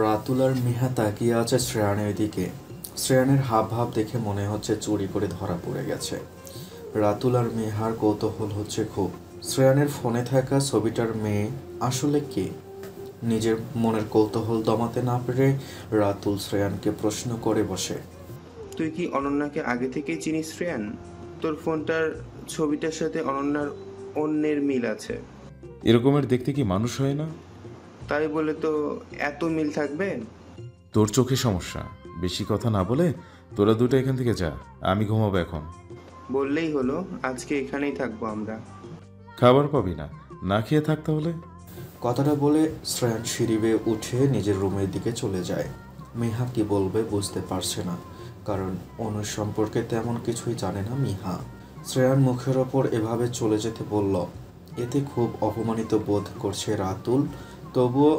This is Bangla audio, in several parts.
রাতুল আর মিহা তাকিয়ে আছে শ্রেয়ানের দিকে। শ্রেয়ানের হাবভাব দেখে মনে হচ্ছে চুরি করে ধরা পড়ে গেছে। রাতুল আর মিহার কৌতূহল হচ্ছে খুব, শ্রেয়ানের ফোনে থাকা ছবিটার মেয়ে আসলে কে। নিজের মনের কৌতূহল দমাতে না পেরে রাতুল শ্রেয়ানকে প্রশ্ন করে বসে। তুই কি অনন্যাকে আগে থেকেই চিনিস শ্রেয়ান? তোর ফোনটার ছবিটার সাথে অনন্যার অন্যের মিল আছে। এরকমের দেখতে কি মানুষ হয় না? তাই বলে তো এত মিল থাকবে? তোর চোখে সমস্যা, বেশি কথা না বলে তোরা দুটো এখান থেকে যা, আমি ঘুমাবো এখন। বললেই হলো, আজকে এখানেই থাকবো আমরা। খাবার পাবি না, না খেয়ে থাক তাহলে। কথাটা বলে শ্রেয়ান সিঁড়ি বেয়ে উঠে নিজের রুমের দিকে চলে যায়। মিহা কি বলবে বুঝতে পারছে না, কারণ অনুর সম্পর্কে তেমন কিছুই জানে না মিহা। শ্রেয়ান মুখের ওপর এভাবে চলে যেতে বলল, এতে খুব অপমানিত বোধ করছে রাতুল, তবুও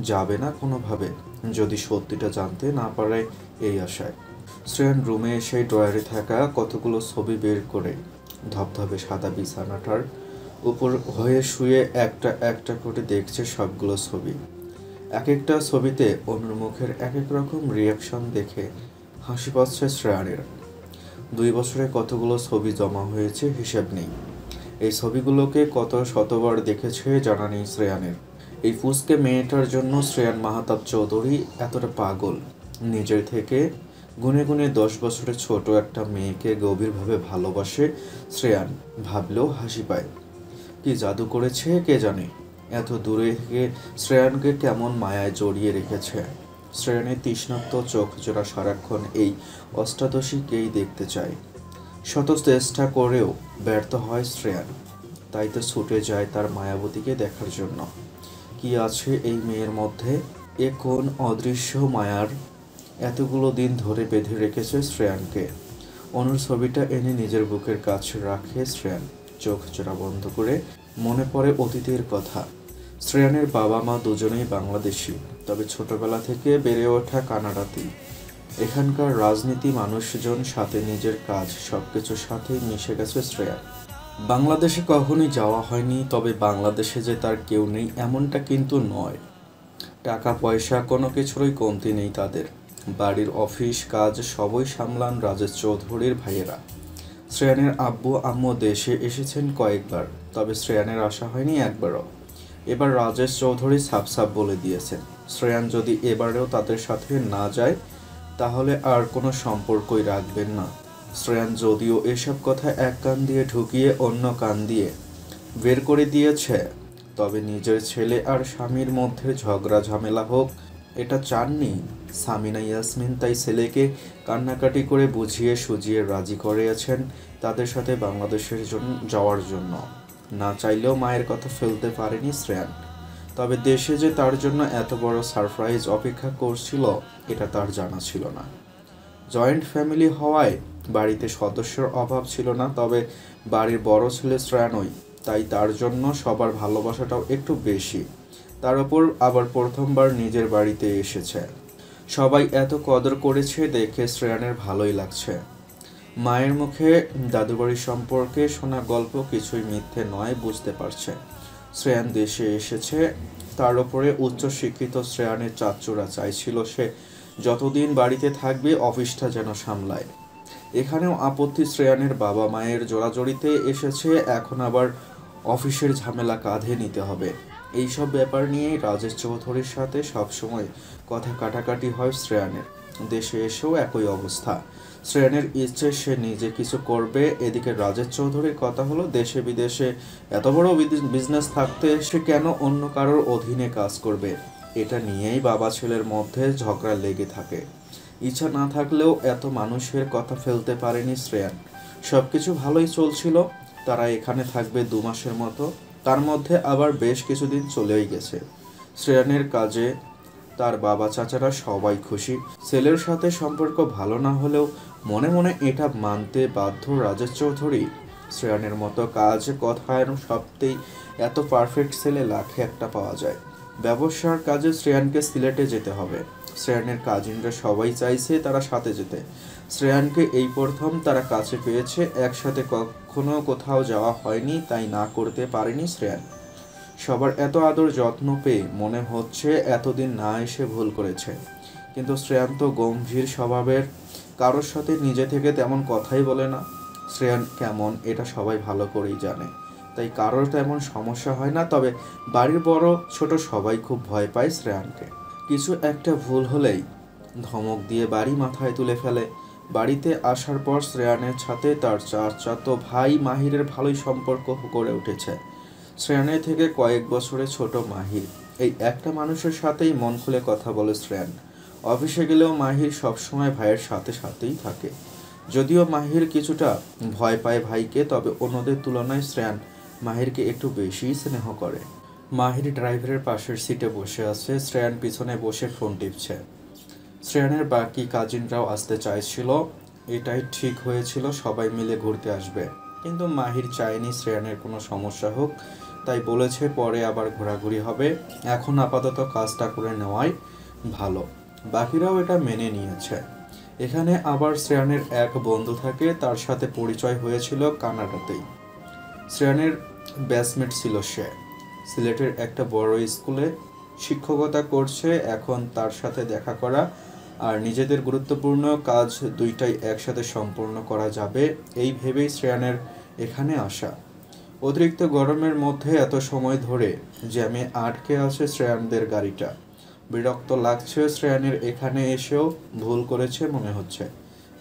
যাবে না কোনোভাবে, যদি সত্যিটা জানতে না পারে এই আশায়। শ্রেয়ান রুমে এসে ড্রয়ারে থাকা কতগুলো ছবি বের করে ধবধবে সাদা বিছানাটার উপর হয়ে শুয়ে একটা একটা করে দেখছে সবগুলো ছবি। এক একটা ছবিতে অনুর মুখের এক এক রকম রিয়াকশন দেখে হাসি পাচ্ছে শ্রেয়ানের। 2 বছরে কতগুলো ছবি জমা হয়েছে হিসেব নেই। এই ছবিগুলোকে কত শতবার দেখেছে জানা নেই শ্রেয়ানের। এই ফুসকে মেয়েটার জন্য শ্রেয়ান মাহতাব চৌধুরী এতটা পাগল, নিজের থেকে গুনে গুনে 10 বছরের ছোট একটা মেয়েকে গভীরভাবে ভালোবাসে শ্রেয়ান। ভাবলেও হাসি পায়। কি জাদু করেছে কে জানে, এত দূরে থেকে শ্রেয়ানকে কেমন মায়ায় জড়িয়ে রেখেছে। শ্রেয়ানের তৃষ্ণার্ত চোখ জোড়া সারাক্ষণ এই অষ্টাদশীকেই দেখতে চায়। শত চেষ্টা করেও ব্যর্থ হয় শ্রেয়ান, তাই তো ছুটে যায় তার মায়াবতীকে দেখার জন্য। কি আছে এই মেয়ের মধ্যে, এ কোন অদৃশ্য মায়ার এতগুলো দিন ধরে বেঁধে রেখেছে শ্রেয়ানকে। অনুর ছবিটা এনে নিজের বুকের কাছে রাখে শ্রেয়ান, চোখ জোড়া বন্ধ করে মনে পড়ে অতীতের কথা। শ্রেয়ানের বাবা মা দুজনেই বাংলাদেশি, তবে ছোটবেলা থেকে বেড়ে ওঠা কানাডাতেই। এখানকার রাজনীতি, মানুষজন, সাথে নিজের কাজ সবকিছুর সাথেই মিশে গেছে শ্রেয়ান। বাংলাদেশে কখনোই যাওয়া হয়নি, তবে বাংলাদেশে যে তার কেউ নেই এমনটা কিন্তু নয়। টাকা পয়সা কোনো কিছুরই কমতি নেই তাদের। বাড়ির অফিস কাজ সবই সামলান রাজেশ চৌধুরীর ভাইয়েরা। শ্রেয়ানের আব্বু আম্মু দেশে এসেছেন কয়েকবার, তবে শ্রেয়ানের আসা হয়নি একবারও। এবার রাজেশ চৌধুরী সাফ সাফ বলে দিয়েছেন, শ্রেয়ান যদি এবারেও তাদের সাথে না যায় তাহলে আর কোনো সম্পর্কই রাখবেন না। শ্রেয়ান যদিও এসব কথা এক কান দিয়ে ঢুকিয়ে অন্য কান দিয়ে বের করে দিয়েছে, তবে নিজের ছেলে আর স্বামীর মধ্যে ঝগড়া ঝামেলা হোক এটা চাননি সামিনা ইয়াসমিন, তাই ছেলেকে কান্নাকাটি করে বুঝিয়ে সুজিয়ে রাজি করিয়েছেন তাদের সাথে বাংলাদেশের জন্য যাওয়ার জন্য। না চাইলেও মায়ের কথা ফেলতে পারেনি শ্রেয়ান, তবে দেশে যে তার জন্য এত বড় সারপ্রাইজ অপেক্ষা করছিল এটা তার জানা ছিল না। জয়েন্ট ফ্যামিলি হওয়ায় বাড়িতে সদস্যের অভাব ছিল না, তবে বাড়ির বড় ছেলে শ্রেয়ানই, তাই তার জন্য সবার ভালোবাসাটাও একটু বেশি। তার উপর আবার প্রথমবার নিজের বাড়িতে এসেছে, সবাই এত কদর করেছে দেখে শ্রেয়ানের ভালোই লাগছে। মায়ের মুখে দাদুবাড়ি সম্পর্কে শোনা গল্প কিছুই মিথ্যে নয় বুঝতে পারছে। শ্রেয়ান দেশে এসেছে, তার উপরে উচ্চশিক্ষিত শ্রেয়ানের চাচ্চুরা চাইছিল সে যতদিন বাড়িতে থাকবে অফিসটা যেন সামলায়। এখানেও আপত্তি শ্রেয়ানের বাবা মায়ের জোড়াজড়িতে এসেছে, এখন আবার অফিসের ঝামেলা কাঁধে নিতে হবে। এইসব ব্যাপার নিয়েই রাজেশ চৌধুরীর সাথে সবসময় কথা কাটাকাটি হয় শ্রেয়ানের। দেশে এসেও একই অবস্থা। শ্রেয়ানের ইচ্ছে সে নিজে কিছু করবে, এদিকে রাজেশ চৌধুরীর কথা হলো দেশে বিদেশে এত বড় বিজনেস থাকতে সে কেন অন্য কারোর অধীনে কাজ করবে। এটা নিয়েই বাবা ছেলের মধ্যে ঝগড়া লেগে থাকে। ইচ্ছা না থাকলেও এত মানুষের কথা ফেলতে পারেনি শ্রেয়ান। সবকিছু ভালোই চলছিল, তারা এখানে থাকবে 2 মাসের মতো, তার মধ্যে আবার বেশ কিছুদিন চলেই গেছে। শ্রেয়ানের কাজে তার বাবা চাচারা সবাই খুশি। ছেলের সাথে সম্পর্ক ভালো না হলেও মনে মনে এটা মানতে বাধ্য রাজেশ চৌধুরী। শ্রেয়ানের মতো কাজ কথায় সবতেই এত পারফেক্ট ছেলে লাখে একটা পাওয়া যায়। ব্যবসার কাজে শ্রেয়ানকে সিলেটে যেতে হবে। শ্রেয়ানের কাজিনরা সবাই চাইছে তারা সাথে যেতে। শ্রেয়ানকে এই প্রথম তারা কাছে পেয়েছে, একসাথে কখনো কোথাও যাওয়া হয়নি, তাই না করতে পারেনি শ্রেয়ান। সবার এত আদর যত্ন পেয়ে মনে হচ্ছে এতদিন না এসে ভুল করেছে। কিন্তু শ্রেয়ান তো গম্ভীর স্বভাবের, কারোর সাথে নিজে থেকে তেমন কথাই বলে না। শ্রেয়ান কেমন এটা সবাই ভালো করেই জানে, তাই কারোর তেমন সমস্যা হয় না। তবে বাড়ির বড় ছোট সবাই খুব ভয় পায় শ্রেয়ানকে। কিছু একটা ভুল হলেই ধমক দিয়ে বাড়ি মাথায় তুলে ফেলে। বাড়িতে আসার পর শ্রেয়ানের সাথে তার চাচাতো ভাই মাহিরের ভালোই সম্পর্ক গড়ে উঠেছে। শ্রেয়ানের থেকে কয়েক বছরের ছোট মাহির, এই একটা মানুষের সাথেই মন খুলে কথা বলে শ্রেয়ান। অফিসে গেলেও মাহির সবসময় ভাইয়ের সাথে সাথেই থাকে। যদিও মাহির কিছুটা ভয় পায় ভাইকে, তবে অন্যদের তুলনায় শ্রেয়ান মাহিরকে একটু বেশি স্নেহ করে। মাহির ড্রাইভারের পাশের সিটে বসে আছে, শ্রেয়ান পিছনে বসে ফোন টিপছে। শ্রেয়ানের বাকি কাজিনরাও আসতে চাইছিল, এটাই ঠিক হয়েছিল সবাই মিলে ঘুরতে আসবে। কিন্তু মাহির চায়নি শ্রেয়ানের কোনো সমস্যা হোক, তাই বলেছে পরে আবার ঘোরাঘুরি হবে, এখন আপাতত কাজটা করে নেওয়াই ভালো। বাকিরাও এটা মেনে নিয়েছে। এখানে আবার শ্রেয়ানের এক বন্ধু থাকে, তার সাথে পরিচয় হয়েছিল কানাডাতেই। শ্রেয়ানের ব্যাচমেট ছিল সে। সিলেটের একটা বড় স্কুলে শিক্ষকতা করছে। এখন তার সাথে দেখা করা আর নিজেদের গুরুত্বপূর্ণ কাজ দুইটাই একসাথে সম্পূর্ণ করা যাবে এই ভেবেই শ্রেয়ানের এখানে আসা। অতিরিক্ত গরমের মধ্যে এত সময় ধরে জ্যামে আটকে আছে শ্রেয়ানদের গাড়িটা। বিরক্ত লাগছে শ্রেয়ানের, এখানে এসেও ভুল করেছে মনে হচ্ছে।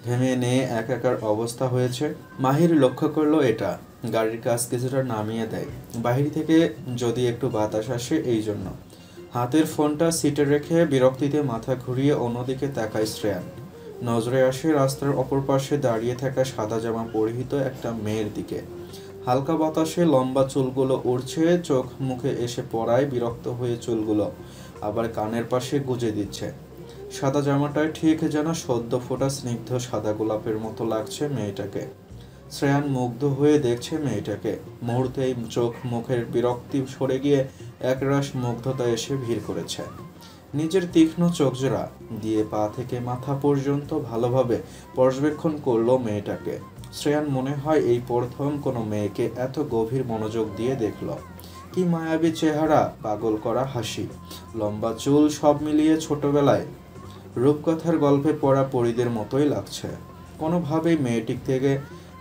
ঘেমে নিয়ে একাকার অবস্থা হয়েছে। মাহির লক্ষ্য করলো এটা, গাড়ির কাজ কিছুটা নামিয়ে দেয় বাহির থেকে যদি একটু বাতাস আসে এই জন্য। হাতের ফোনটা সিটে রেখে বিরক্তিতে মাথা ঘুরিয়ে অন্যদিকে তাকায় শ্রেয়ান। নজরে আসে রাস্তার অপর পাশে দাঁড়িয়ে থাকা সাদা জামা পরিহিত একটা মেয়ের দিকে। হালকা বাতাসে লম্বা চুলগুলো উড়ছে, চোখ মুখে এসে পড়ায় বিরক্ত হয়ে চুলগুলো আবার কানের পাশে গুজে দিচ্ছে। সাদা জামাটায় ঠিক যেন সদ্য ফোটা স্নিগ্ধ সাদা গোলাপের মতো লাগছে মেয়েটাকে। শ্রেয়ান মুগ্ধ হয়ে দেখছে মেয়েটাকে। মুহূর্তেই চোখ মুখের বিরক্তি সরে গিয়ে একরাশ মুগ্ধতা এসে ভিড় করেছে। নিজের তীক্ষ্ণ চোখজোড়া দিয়ে পা থেকে মাথা পর্যন্ত ভালোভাবে পর্যবেক্ষণ করলো মেয়েটাকে। শ্রেয়ান মনে হয় এই প্রথম কোনো মেয়েকে এত গভীর মনোযোগ দিয়ে দেখল। কি মায়াবী চেহারা, পাগল করা হাসি, লম্বা চুল, সব মিলিয়ে ছোটবেলায় রূপকথার গল্পে পড়া পরীদের মতোই লাগছে। কোনোভাবেই মেয়েটির থেকে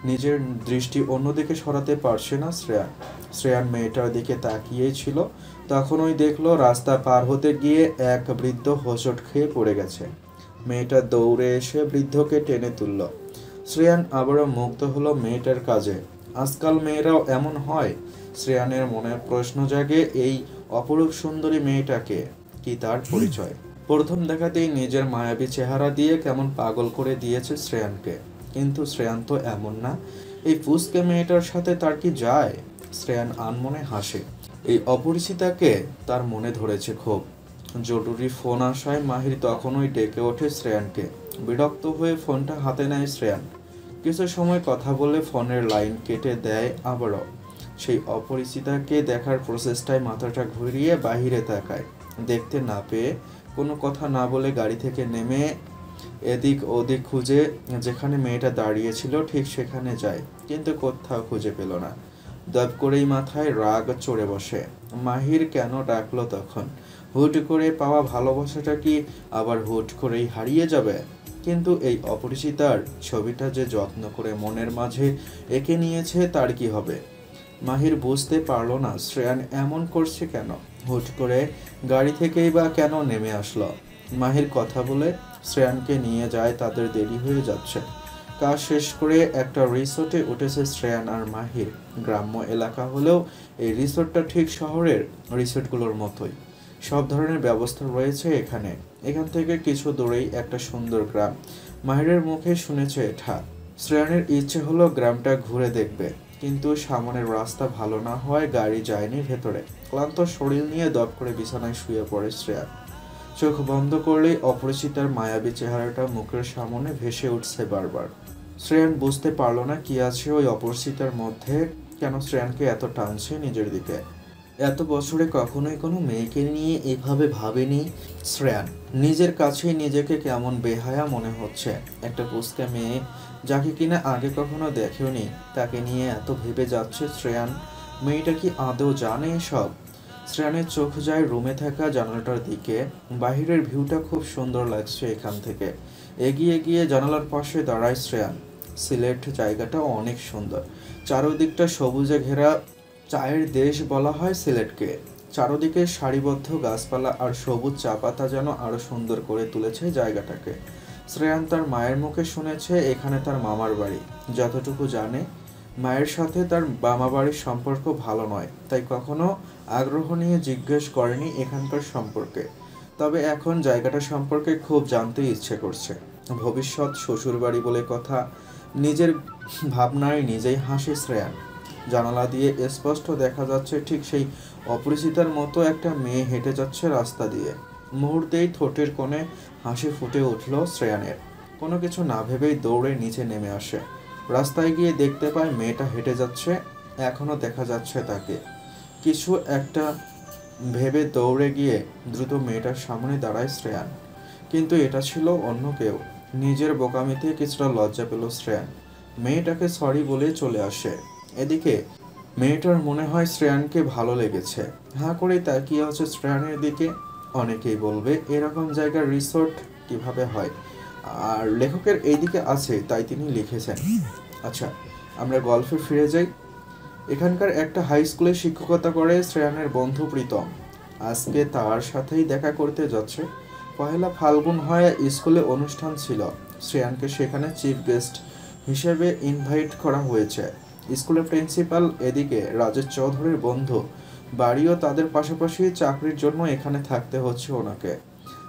নিজের দৃষ্টি অন্যদিকে সরাতে পারছে না শ্রেয়ান। শ্রেয়ান মেয়েটার দিকে তাকিয়েই ছিল, তখনই দেখলো রাস্তা পার হতে গিয়ে এক বৃদ্ধ হোঁচট খেয়ে পড়ে গেছে। মেয়েটা দৌড়ে এসে বৃদ্ধকে টেনে তুলল। শ্রেয়ান আবারও মুগ্ধ হলো মেয়েটার কাজে। আজকাল মেয়েরাও এমন হয়? শ্রেয়ানের মনে প্রশ্ন জাগে, এই অপরূপ সুন্দরী মেয়েটাকে কি তার পরিচয়? প্রথম দেখাতেই নিজের মায়াবী চেহারা দিয়ে কেমন পাগল করে দিয়েছে শ্রেয়ানকে। কিন্তু শ্রেয়ান তো এমন না। এই পুচকে মেয়েটার সাথে তার কি যায়? শ্রেয়ান আনমনে হাসে। এই অপরিচিতাকে তার মনে ধরেছে খুব। জরুরি ফোন আসায় মাহির তখনই ডেকে ওঠে শ্রেয়ানকে। বিরক্ত হয়ে ফোনটা হাতে নেয় শ্রেয়ান। কিছু সময় কথা বলে ফোনের লাইন কেটে দেয় আবারও। সেই অপরিচিতাকে দেখার প্রচেষ্টায় মাথাটা ঘুরিয়ে বাহিরে তাকায়। দেখতে না পেয়ে কোনো কথা না বলে গাড়ি থেকে নেমে এদিক ওদিক খুঁজে যেখানে মেয়েটা দাঁড়িয়েছিল ঠিক সেখানে যায়, কিন্তু কোথাও খুঁজে পেল না। দপ করেই মাথায় রাগ চড়ে বসে। মাহির কেন ডাকলো তখন? হুট করে পাওয়া ভালোবাসাটা কি আবার হুট করেই হারিয়ে যাবে? কিন্তু এই অপরিচিতার ছবিটা যে যত্ন করে মনের মাঝে এঁকে নিয়েছে তার কি হবে? মাহির বুঝতে পারলো না শ্রেয়ান এমন করছে কেন। হুট করে গাড়ি থেকেই বা কেন নেমে আসলো? মাহির কথা বলে শ্রেয়ানকে নিয়ে যায়, তাদের দেরি হয়ে যাচ্ছে। কাজ শেষ করে একটা রিসোর্টে উঠেছে শ্রেয়ান আর মাহির। গ্রাম্য এলাকা হলেও এই রিসোর্টটা ঠিক শহরের রিসোর্টগুলোর মতোই। সব ধরনের ব্যবস্থা রয়েছে এখানে। এখান থেকে কিছু দূরেই একটা সুন্দর গ্রাম। মাহিরের মুখে শুনেছে এটা। শ্রেয়ানের ইচ্ছে হলো গ্রামটা ঘুরে দেখবে, কিন্তু সামনের রাস্তা ভালো না হওয়ায় গাড়ি যায়নি ভেতরে। ক্লান্ত শরীর নিয়ে দপ করে বিছানায় শুয়ে পড়ে শ্রেয়ান। চোখ বন্ধ করলেই অপরিচিতার মায়াবী চেহারাটা মুখের সামনে ভেসে উঠছে বারবার। শ্রেয়ান বুঝতে পারল না কি আছে ওই অপরিচিতার মধ্যে, কেন শ্রেয়ানকে এত টানছে নিজের দিকে। এত বছরে কখনোই কোনো মেয়েকে নিয়ে এভাবে ভাবেনি শ্রেয়ান। নিজের কাছেই নিজেকে কেমন বেহায়া মনে হচ্ছে। একটা পুচকা মেয়ে যাকে কিনা আগে কখনো দেখেওনি, তাকে নিয়ে এত ভেবে যাচ্ছে শ্রেয়ান। মেয়েটা কি আদৌ জানে এসব? শ্রেয়ানের চোখ যায় রুমে থাকা জানালাটার দিকে। বাহিরের ভিউটা খুব সুন্দর লাগছে এখান থেকে। এগিয়ে গিয়ে জানালার পাশে দাঁড়ায় শ্রেয়ান। সিলেট জায়গাটা অনেক সুন্দর, চারদিকটা সবুজে ঘেরা। চায়ের দেশ বলা হয় সিলেটকে। চারদিকে সারিবদ্ধ গাছপালা আর সবুজ চা পাতা যেন আরো সুন্দর করে তুলেছে জায়গাটাকে। শ্রেয়ান তার মায়ের মুখে শুনেছে এখানে তার মামার বাড়ি। যতটুকু জানে, মায়ের সাথে তার মামা বাড়ির সম্পর্ক ভালো নয়, তাই কখনো আগ্রহ নিয়ে জিজ্ঞেস করেনি এখানকার সম্পর্কে। তবে এখন জায়গাটা সম্পর্কে খুব জানতে ইচ্ছে করছে। ভবিষ্যৎ শ্বশুর বাড়ি বলে কথা। নিজের ভাবনায় নিজেই হাসে শ্রেয়ান। জানালা দিয়ে স্পষ্ট দেখা যাচ্ছে ঠিক সেই অপরিচিতার মতো একটা মেয়ে হেঁটে যাচ্ছে রাস্তা দিয়ে। মুহূর্তেই ঠোঁটের কোণে হাসি ফুটে উঠল শ্রেয়ানের। কোনো কিছু না ভেবেই দৌড়ে নিচে নেমে আসে। রাস্তায় গিয়ে দেখতে পায় মেয়েটা হেঁটে যাচ্ছে, এখনো দেখা যাচ্ছে তাকে। কিছু একটা ভেবে দৌড়ে গিয়ে দ্রুত মেয়েটার সামনে দাঁড়ায় শ্রেয়ান। কিন্তু এটা ছিল অন্য কেউ। নিজের বোকামিতে কিছুটা লজ্জা পেল শ্রেয়ান। মেয়েটাকে সরি বলে চলে আসে। এদিকে মেয়েটার মনে হয় শ্রেয়ানকে ভালো লেগেছে। হাঁ করে তাকিয়ে আছে শ্রেয়ানের দিকে। অনেকেই বলবে এরকম জায়গার রিসোর্ট কিভাবে হয়, আর লেখকের এইদিকে আছে তাই তিনি লিখেছেন। আচ্ছা, আমরা গল্পে ফিরে যাই। এখানকার একটা হাই স্কুলে শিক্ষকতা করে শ্রেয়ানের বন্ধু প্রীতম। আজকে তার সাথেই দেখা করতে যাচ্ছে। পহেলা ফাল্গুন হয়, স্কুলে অনুষ্ঠান ছিল। শ্রেয়ানকে সেখানে চিফ গেস্ট হিসেবে ইনভাইট করা হয়েছে। স্কুলের প্রিন্সিপাল এদিকে রাজেশ চৌধুরীর বন্ধু, বাড়িও তাদের পাশাপাশি, চাকরির জন্য এখানে থাকতে হচ্ছে ওনাকে।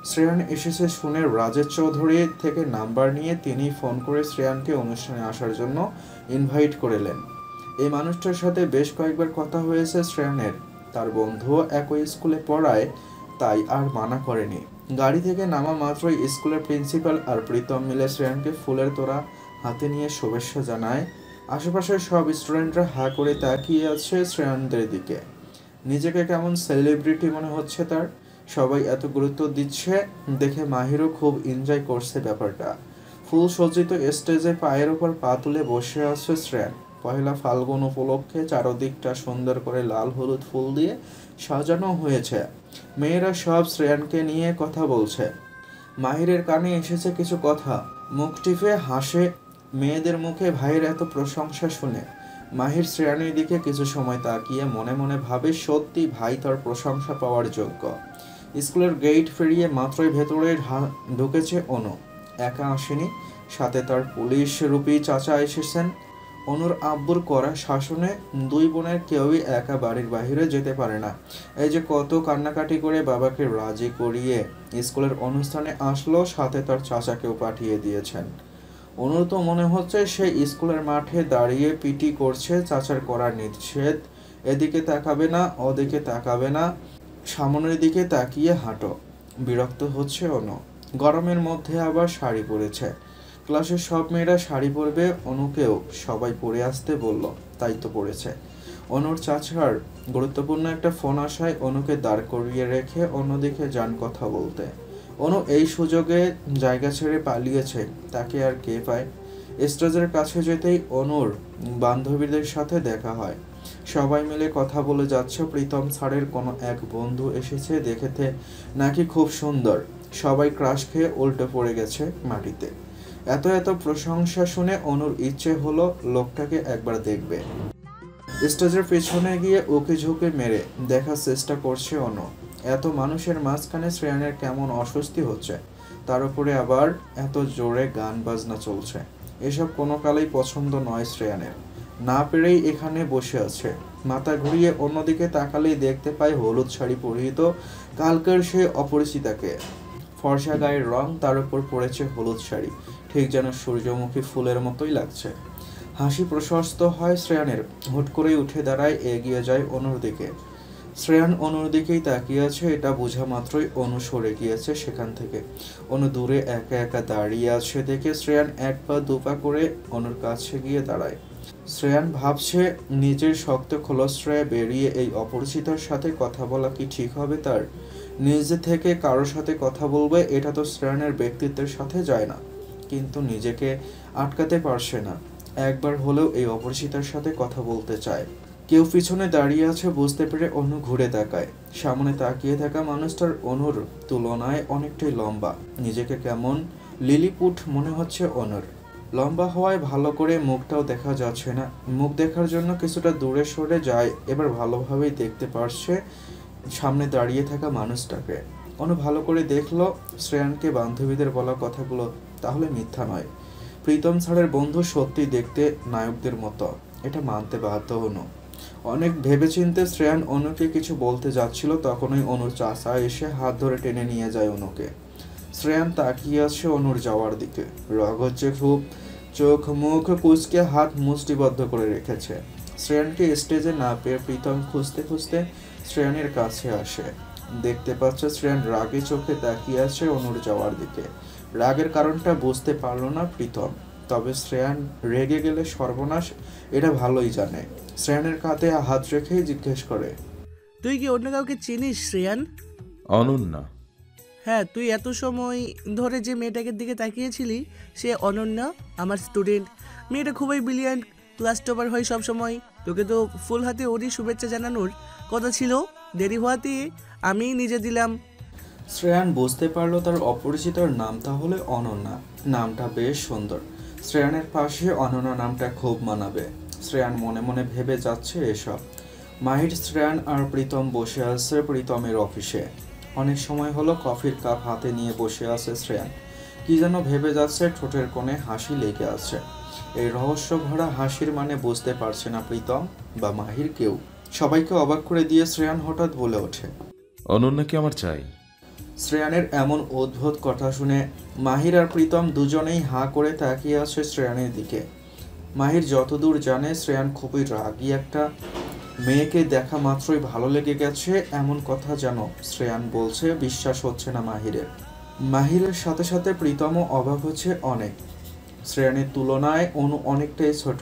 শ্রেয়ান এসেছে শুনে রাজেশ চৌধুরী থেকে নাম্বার নিয়ে তিনি ফোন করে শ্রেয়ানকে অনুষ্ঠানে আসার জন্য ইনভাইট করলেন। এই মানুষটার সাথে বেশ কয়েকবার কথা হয়েছে শ্রেয়ানের। তার বন্ধুও একই স্কুলে পড়ায়, তাই আর মানা করেনি। গাড়ি থেকে নামা মাত্রই স্কুলের প্রিন্সিপাল আর প্রীতম মিলে শ্রেয়ানকে ফুলের তোড়া হাতে নিয়ে শুভেচ্ছা জানায়। আশেপাশের সব স্টুডেন্টরা হা করে তাকিয়ে আছে শ্রেয়ানদের দিকে। নিজেকে কেমন সেলিব্রিটি মনে হচ্ছে তার। সবাই এত গুরুত্ব দিচ্ছে দেখে মাহিরও খুব এনজয় করছে ব্যাপারটা। ফুল সজ্জিত স্টেজে পায়ের ওপর পা তুলে বসে আছে শ্রেয়ান। পহেলা ফাল্গুন উপলক্ষে চারদিকটা সুন্দর করে লাল হলুদ ফুল দিয়ে সাজানো হয়েছে। মেয়েরা সব শ্রেয়ানকে নিয়ে কথা বলছে। মাহিরের কানে এসেছে কিছু কথা। মুখ টিপে হাসে মেয়েদের মুখে ভাইয়ের এত প্রশংসা শুনে। মাহির শ্রেয়ানের দিকে কিছু সময় তাকিয়ে মনে মনে ভাবে সত্যি ভাই তার প্রশংসা পাওয়ার যোগ্য। স্কুলের গেট পেরিয়ে মাত্রই ভেতরে ঢুকেছে অনু। একা আসেনি, সাথে তার পুলিশ রূপী চাচা এসেছেন। অনুর আব্বুর করা শাসনে দুই বোনের কেউই একা বাড়ির বাইরে যেতে পারে না। এই যে কত কান্নাকাটি করে বাবাকে রাজি করিয়ে স্কুলের অনুষ্ঠানে আসলো, সাথে তার চাচাকেও পাঠিয়ে দিয়েছেন। অনুর তো মনে হচ্ছে সে স্কুলের মাঠে দাঁড়িয়ে পিটি করছে চাচার করার নিষেধ। এদিকে তাকাবে না, ওদিকে তাকাবে না, সামনের দিকে তাকিয়ে হাঁটো। বিরক্ত হচ্ছে অনু। গরমের মধ্যে আবার শাড়ি পরেছে। ক্লাসের সব মেয়েরা শাড়ি পরবে, অনুকেও সবাই পরে আসতে বলল, তাই তো পরেছে। অনুর চাচার গুরুত্বপূর্ণ একটা ফোন আসায় অনুকে দাঁড় করিয়ে রেখে অন্যদিকে যান কথা বলতে। অনু এই সুযোগে জায়গা ছেড়ে পালিয়েছে, তাকে আর কে পায়। স্টেজের কাছে যেতেই অনুর বান্ধবীদের সাথে দেখা হয়। সবাই মিলে কথা বলে যাচ্ছে প্রীতম স্যারের কোনো এক বন্ধু এসেছে, দেখেতে নাকি খুব সুন্দর। সবাই ক্রাশ খেয়ে উল্টে পড়ে গেছে মাটিতে। এত এত প্রশংসা শুনে অনুর ইচ্ছে হলো লোকটাকে একবার দেখবে। স্টেজের পেছনে গিয়ে ওকে ঝুঁকে মেরে দেখার চেষ্টা করছে অনু। এত মানুষের মাঝখানে শ্রেয়ানের কেমন অস্বস্তি হচ্ছে, তার উপরে আবার এত জোরে গান বাজনা চলছে। এসব কোনো কালেই পছন্দ নয় শ্রেয়ানের। না পেরেই এখানে বসে আছে। মাথা ঘুরিয়ে অন্যদিকে তাকালেই দেখতে পায় হলুদ শাড়ি পরিহিত কালকের সে অপরিচিতাকে। ফর্সা গায়ের রং, তার উপর পড়েছে হলুদ শাড়ি, ঠিক যেন সূর্যমুখী ফুলের মতোই লাগছে। হাসি প্রশস্ত হয় শ্রেয়ানের। হুট করেই উঠে দাঁড়ায়, এগিয়ে যায় অনুর দিকে। শ্রেয়ান অনুর দিকেই তাকিয়ে আছে, এটা বোঝা মাত্রই অনু সরে গিয়েছে সেখান থেকে। অনু দূরে একা একা দাঁড়িয়ে আছে দেখে শ্রেয়ান এক পা দুপা করে অনুর কাছে গিয়ে দাঁড়ায়। শ্রেয়ান ভাবছে নিজের শক্ত খোলসটায় বেরিয়ে এই অপরিচিতার সাথে কথা বলা কি ঠিক হবে তার। নিজে থেকে কারোর সাথে কথা বলবে, এটা তো শ্রেয়ানের ব্যক্তিত্বের সাথে যায় না। কিন্তু নিজেকে আটকাতে পারছে না। একবার হলেও এই অপরিচিতার সাথে কথা বলতে চায়। কেউ পিছনে দাঁড়িয়ে আছে বুঝতে পেরে অনু ঘুরে তাকায়। সামনে তাকিয়ে থাকা মানুষটার অনুর তুলনায় অনেকটাই লম্বা। নিজেকে কেমন লিলিপুট মনে হচ্ছে অনুর। লম্বা হওয়ায় ভালো করে মুখটাও দেখা যাচ্ছে না। মুখ দেখার জন্য কিছুটা দূরে সরে যায়। এবার ভালোভাবেই দেখতে পারছে সামনে দাঁড়িয়ে থাকা মানুষটাকে। অনু ভালো করে দেখলো শ্রেয়ানকে বান্ধবীদের বলা কথাগুলো তাহলে মিথ্যা নয়। প্রীতম স্যারের বন্ধু সত্যি দেখতে নায়কদের মতো, এটা মানতে বাধ্য অনু। অনেক ভেবেচিন্তে শ্রেয়ান অনুকে কিছু বলতে যাচ্ছিল, তখনই অনুর চাচা এসে হাত ধরে টেনে নিয়ে যায় অনুকে। শ্রেয়ান তাকিয়ে আছে অনুর যাওয়ার দিকে। রাগ হচ্ছে খুব, চোখ মুখ কুঁচকে হাত মুষ্টিবদ্ধ করে রেখেছে। শ্রেয়ানকে স্টেজে না পেয়ে প্রীতম খুঁজতে খুঁজতে শ্রেয়ানের কাছে আসে। দেখতে পাচ্ছে শ্রেয়ান রাগে চোখে তাকিয়ে আছে অনুর যাওয়ার দিকে। রাগের কারণটা বুঝতে পারল না প্রীতম, তবে শ্রেয়ান রেগে গেলে সর্বনাশ এটা ভালোই জানে। শ্রেয়ানের কাঁধে হাত রেখেই জিজ্ঞেস করে, তুই কি অন্য কাউকে চিনিস শ্রেয়ান? অনন্যা। হ্যাঁ, তুই এত সময় ধরে যে মেয়েটাকে দিকে তাকিয়েছিলি সে অনন্যা, আমার স্টুডেন্ট। মেয়েটা খুবই ব্রিলিয়ান্ট, ক্লাস টপার হয় সব সময়। তোকে তো ফুল হাতে ওরই শুভেচ্ছা জানানোর কথা ছিল, দেরি হওয়াতে আমি নিজে দিলাম। শ্রেয়ান বুঝতে পারলো তার অপরিচিতর নাম তাহলে অনন্যা। নামটা বেশ সুন্দর। শ্রেয়ানের পাশে অনন্যা নামটা খুব মানাবে। শ্রেয়ান মনে মনে ভেবে যাচ্ছে এসব। মাহির, শ্রেয়ান আর প্রীতম বসে আছে প্রীতমের অফিসে। অনেক সময় হলো কফির কাপ হাতে নিয়ে বসে আছে শ্রেয়ান। কি যেন ভেবে যাচ্ছে, ঠোঁটের কোণে হাসি লেগে আছে। এই রহস্য ভরা হাসির মানে বুঝতে পারছে না প্রীতম বা মাহির কেউ। সবাইকে অবাক করে দিয়ে শ্রেয়ান হঠাৎ বলে ওঠে, অনন্যাকে আমার চাই। শ্রেয়ানের এমন অদ্ভুত কথা শুনে মাহির আর প্রীতম দুজনেই হাঁ করে তাকিয়ে আছে শ্রেয়ানের দিকে। মাহির যতদূর জানে শ্রেয়ান খুবই রাগী একটা মেয়েকে দেখা মাত্রই ভালো লেগে গেছে, এমন কথা যেন শ্রেয়ান বলছে বিশ্বাস হচ্ছে না মাহিরের। মাহিরের সাথে সাথে প্রীতমও অবাক হচ্ছে অনেক। শ্রেয়ানের তুলনায় অনু অনেকটাই ছোট,